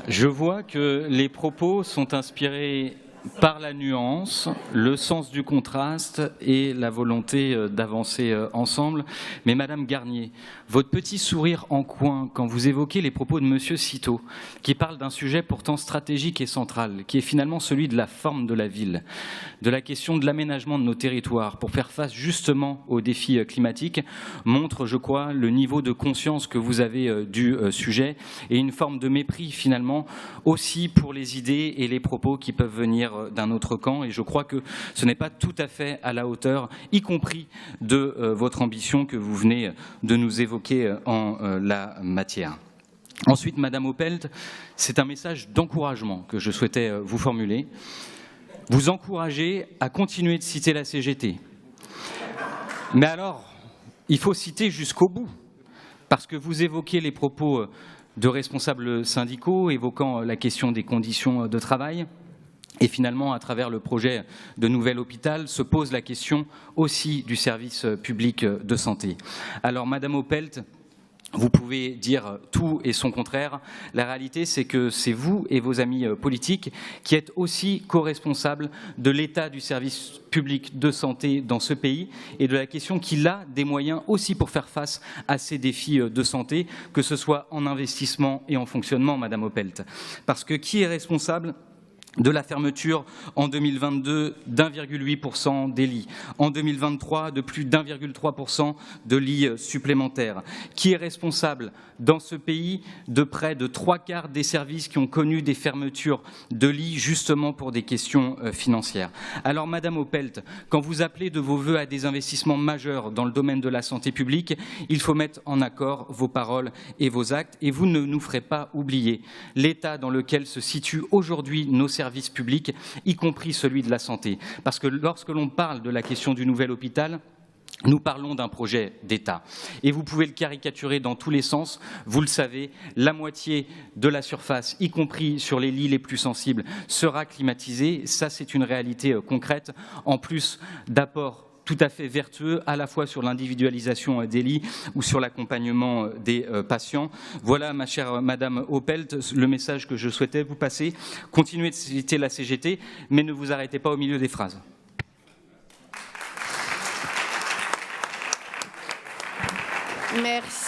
Je vois que les propos sont inspirés par la nuance, le sens du contraste et la volonté d'avancer ensemble. Mais Madame Garnier, votre petit sourire en coin quand vous évoquez les propos de Monsieur Citeau, qui parle d'un sujet pourtant stratégique et central, qui est finalement celui de la forme de la ville, de la question de l'aménagement de nos territoires pour faire face justement aux défis climatiques, montre, je crois, le niveau de conscience que vous avez du sujet et une forme de mépris finalement aussi pour les idées et les propos qui peuvent venir d'un autre camp, et je crois que ce n'est pas tout à fait à la hauteur, y compris de votre ambition que vous venez de nous évoquer en la matière. Ensuite, Madame Opelt, c'est un message d'encouragement que je souhaitais vous formuler. Vous encouragez à continuer de citer la CGT. Mais alors, il faut citer jusqu'au bout, parce que vous évoquez les propos de responsables syndicaux évoquant la question des conditions de travail. Et finalement, à travers le projet de nouvel hôpital, se pose la question aussi du service public de santé. Alors, Madame Opelt, vous pouvez dire tout et son contraire. La réalité, c'est que c'est vous et vos amis politiques qui êtes aussi co-responsables de l'état du service public de santé dans ce pays et de la question qu'il a des moyens aussi pour faire face à ces défis de santé, que ce soit en investissement et en fonctionnement, Madame Opelt. Parce que qui est responsable de la fermeture en 2022 d'1,8% des lits, en 2023 de plus d'1,3% de lits supplémentaires, qui est responsable dans ce pays de près de 3/4 des services qui ont connu des fermetures de lits justement pour des questions financières. Alors Madame Opelt, quand vous appelez de vos vœux à des investissements majeurs dans le domaine de la santé publique, il faut mettre en accord vos paroles et vos actes, et vous ne nous ferez pas oublier l'état dans lequel se situent aujourd'hui nos services publics, y compris celui de la santé. Parce que lorsque l'on parle de la question du nouvel hôpital, nous parlons d'un projet d'État. Et vous pouvez le caricaturer dans tous les sens. Vous le savez, la moitié de la surface, y compris sur les lits les plus sensibles, sera climatisée. Ça, c'est une réalité concrète, en plus d'apports tout à fait vertueux, à la fois sur l'individualisation des lits ou sur l'accompagnement des patients. Voilà, ma chère Madame Opelt, le message que je souhaitais vous passer. Continuez de citer la CGT, mais ne vous arrêtez pas au milieu des phrases. Merci.